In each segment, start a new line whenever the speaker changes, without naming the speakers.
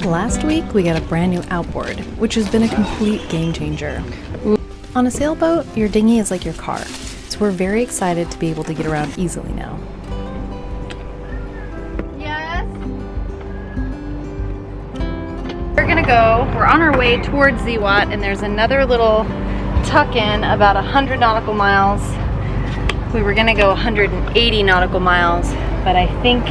Last week we got a brand new outboard, which has been a complete game changer. On a sailboat, your dinghy is like your car, so we're very excited to be able to get around easily now.
Yes? We're on our way towards Zihuat, and there's another little tuck-in about 100 nautical miles. We were gonna go 180 nautical miles, but I think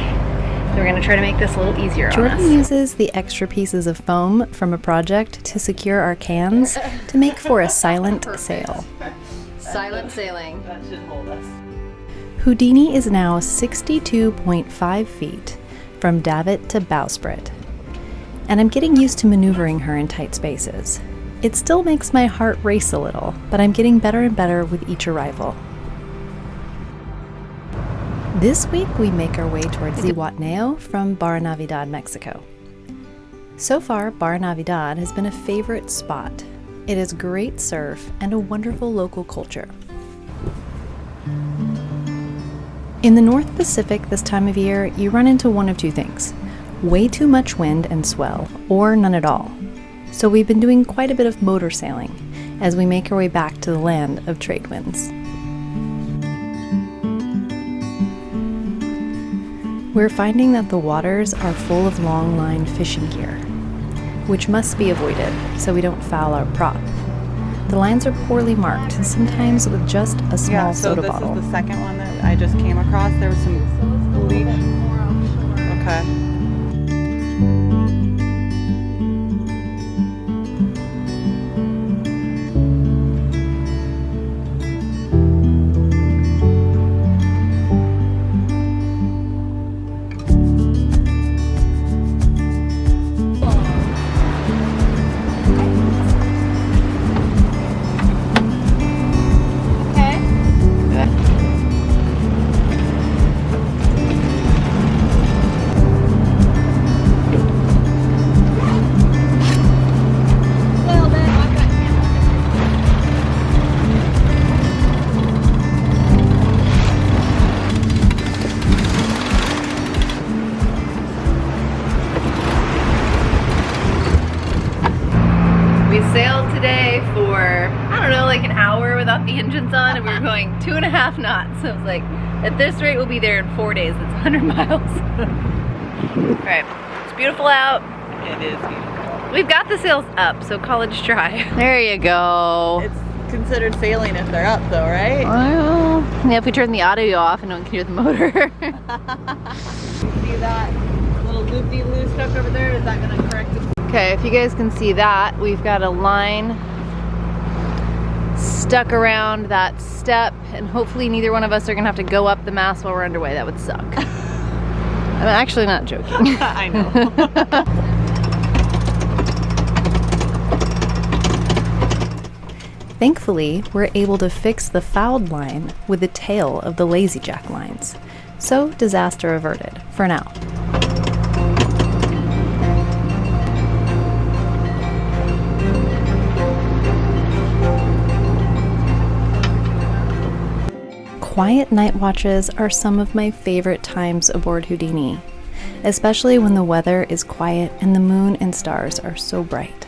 we're gonna try to make this a little easier on us.
Jordan uses the extra pieces of foam from a project to secure our cans to make for a silent sail.
Silent sailing.
That should hold us.
Houdini is now 62.5 feet from davit to bowsprit, and I'm getting used to maneuvering her in tight spaces. It still makes my heart race a little, but I'm getting better and better with each arrival. This week we make our way towards Zihuatanejo from Barra Navidad, Mexico. So far, Barra Navidad has been a favorite spot. It has great surf and a wonderful local culture. In the North Pacific this time of year, you run into one of two things: way too much wind and swell, or none at all. So we've been doing quite a bit of motor sailing as we make our way back to the land of trade winds. We're finding that the waters are full of long line fishing gear, which must be avoided so we don't foul our prop. The lines are poorly marked, sometimes with just a small soda bottle.
This is the second one that I just came across. There was some bleach. Okay.
Sailed today for, I don't know, like an hour without the engines on, and we were going 2.5 knots. So I was like, at this rate we'll be there in 4 days. That's 100 miles. Alright, it's beautiful out.
It is beautiful.
We've got the sails up, so college try. There you go.
It's considered sailing if they're up though, right?
Well, yeah, if we turn the audio off and no one can hear the motor.
See that little loop-de-loo stuck over there? Is that going to correct it?
Okay, if you guys can see that, we've got a line stuck around that step, and hopefully neither one of us are gonna have to go up the mast while we're underway. That would suck. I'm actually not joking.
I know.
Thankfully, we're able to fix the fouled line with the tail of the lazy jack lines, so disaster averted for now. Quiet night watches are some of my favorite times aboard Houdini, especially when the weather is quiet and the moon and stars are so bright.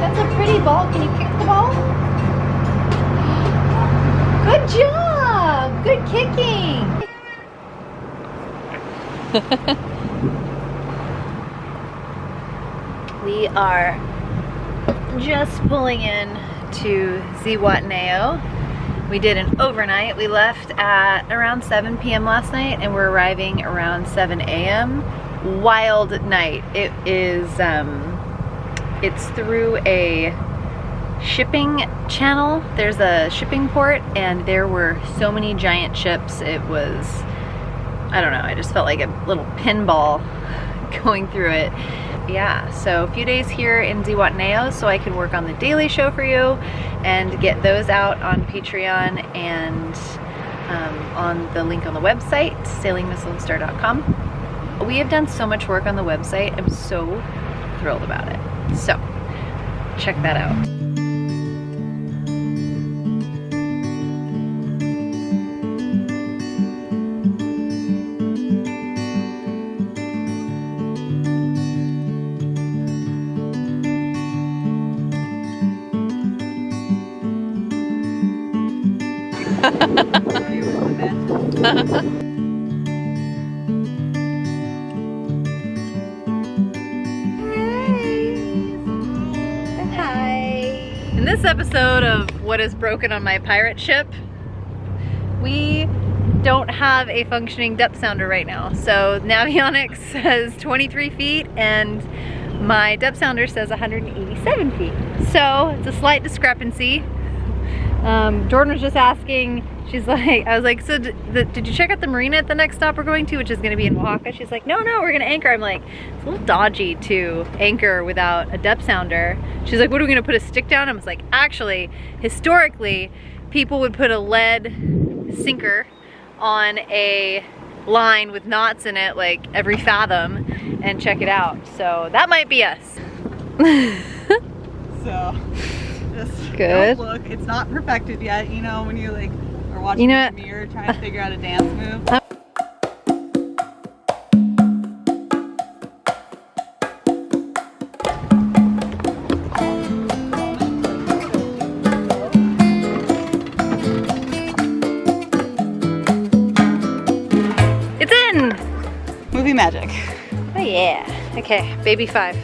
That's a pretty ball. Can you kick the ball? Good job! Good kicking! We are just pulling in to Zihuatanejo. We did an overnight. We left at around 7 p.m. last night, and we're arriving around 7 a.m. Wild night. It is, it's through a shipping channel. There's a shipping port, and there were so many giant ships. It was, I don't know, I just felt like a little pinball going through it. Yeah, so a few days here in Zihuatanejo so I can work on the daily show for you and get those out on Patreon and on the link on the website, sailingmissilstar.com. We have done so much work on the website. I'm so thrilled about it. So check that out. In this episode of What is Broken on My Pirate Ship, we don't have a functioning depth sounder right now. So Navionics says 23 feet and my depth sounder says 187 feet. So it's a slight discrepancy. Jordan was just asking, she's like, I was like, so did you check out the marina at the next stop we're going to, which is gonna be in Oaxaca? She's like, no, we're gonna anchor. I'm like, it's a little dodgy to anchor without a depth sounder. She's like, what are we gonna put a stick down? I was like, actually, historically, people would put a lead sinker on a line with knots in it, like every fathom, and check it out. So that might be us.
So, just
good.
Don't look. It's not perfected yet. You know, when you like are watching the mirror trying to figure out a dance move.
It's in!
Movie magic.
Oh yeah. Okay, baby 5.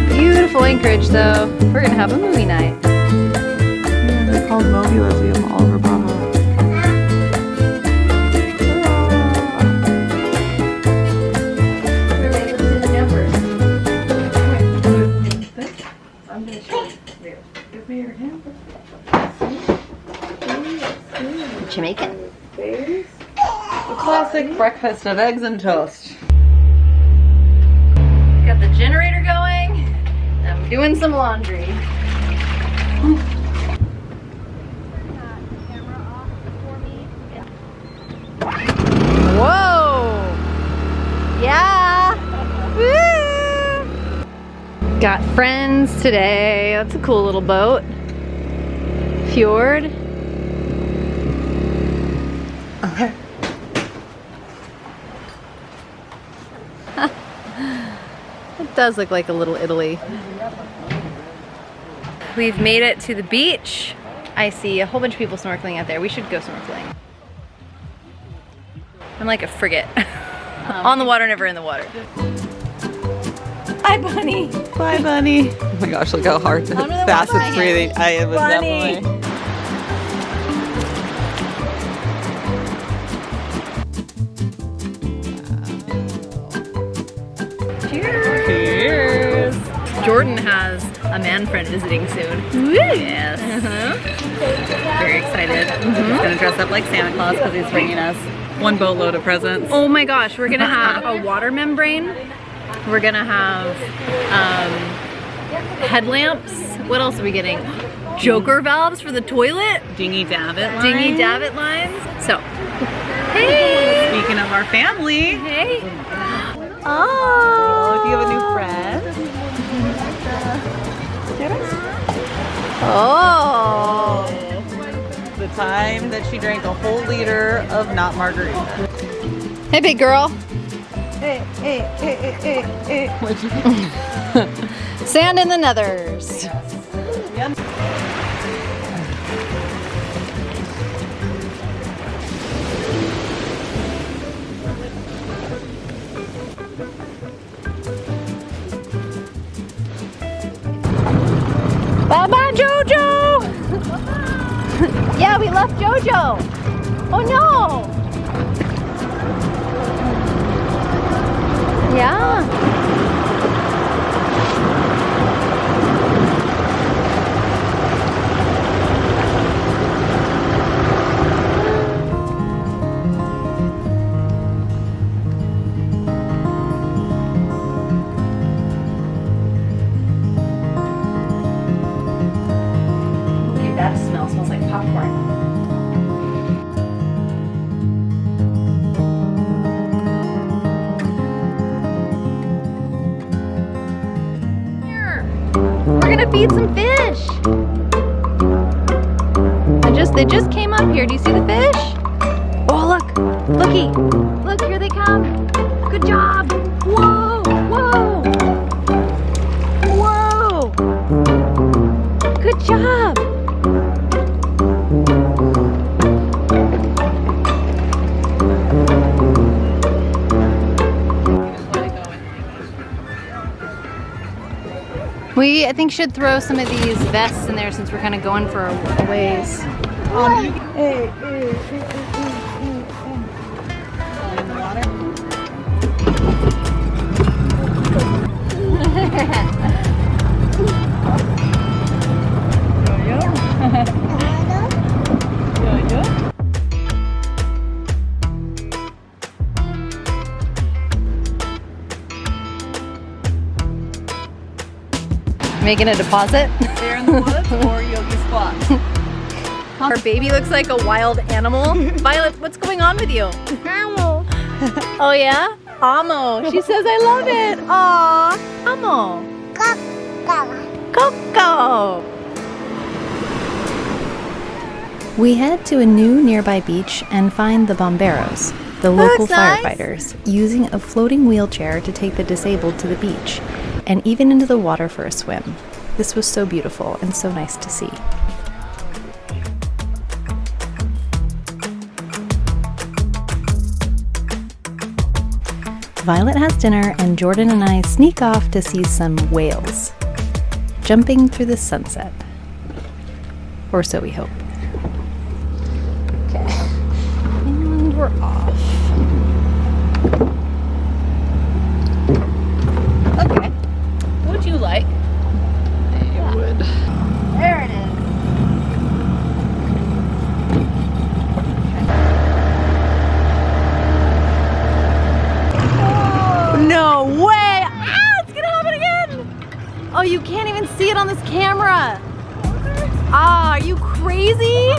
Beautiful anchorage though. We're gonna have a movie night.
Yeah, they're called mogulas. We have Oliver Bravo.
Jamaican.
The classic breakfast of eggs and toast.
Got the generator going. I'm doing some laundry. Whoa! Yeah! Woo! Got friends today. That's a cool little boat. Fjord. It does look like a little Italy. We've made it to the beach. I see a whole bunch of people snorkeling out there. We should go snorkeling. I'm like a frigate. On the water, never in the water. Bye, bunny.
Bye, bunny. Oh my gosh, look how hard, fast it's breathing. It was
Bunny.
definitely.
Cheers. Jordan has a man friend visiting soon. Yes.
Very excited. He's gonna dress up like Santa Claus because he's bringing us one boatload of presents.
Oh my gosh, we're gonna have a water membrane. We're gonna have headlamps. What else are we getting? Joker valves for the toilet.
Dingy davit lines.
Dingy davit lines. So, hey.
Speaking of our family.
Hey.
Oh, do you have a new friend?
Oh.
The time that she drank a whole liter of not margarita.
Hey, big girl.
Hey. What'd you
Sand in the nethers.
Yep.
Bye-bye, Jojo! Yeah, we left Jojo. Oh no! Yeah. That smell smells like popcorn. Here, we're gonna feed some fish. They just came up here. Do you see the fish? Oh look, looky, look here they Good job! Whoa! Whoa! Whoa! Good job! We, I think, should throw some of these vests in there since we're kind of going for a ways. Making a deposit?
Bear in the woods or yogi squat?
Our baby looks like a wild animal. Violet, what's going on with you?
Amo.
Oh yeah? Amo. She says I love it. Aw. Amo. Coco.
We head to a new nearby beach and find the bomberos, the local firefighters, using a floating wheelchair to take the disabled to the beach and even into the water for a swim. This was so beautiful and so nice to see. Violet has dinner and Jordan and I sneak off to see some whales jumping through the sunset. Or so we hope.
Okay. And we're off. Okay. Would you like? I would. There it is. No way! Ah, it's gonna happen again! Oh, you can't even see it on this camera. Ah, are you crazy?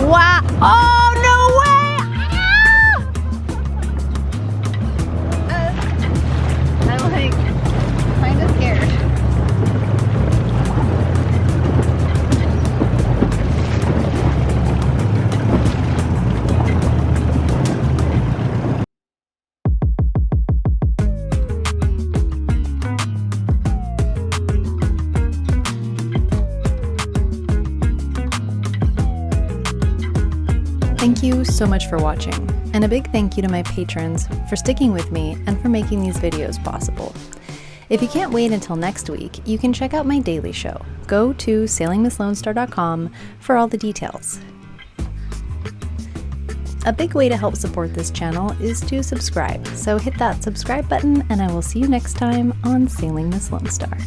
Wow! Oh, no way! Ah! I'm like kind of scared.
Thank you so much for watching, and a big thank you to my patrons for sticking with me and for making these videos possible. If you can't wait until next week, you can check out my daily show. Go to sailingmisslonestar.com for all the details. A big way to help support this channel is to subscribe, so hit that subscribe button and I will see you next time on Sailing Miss Lone Star.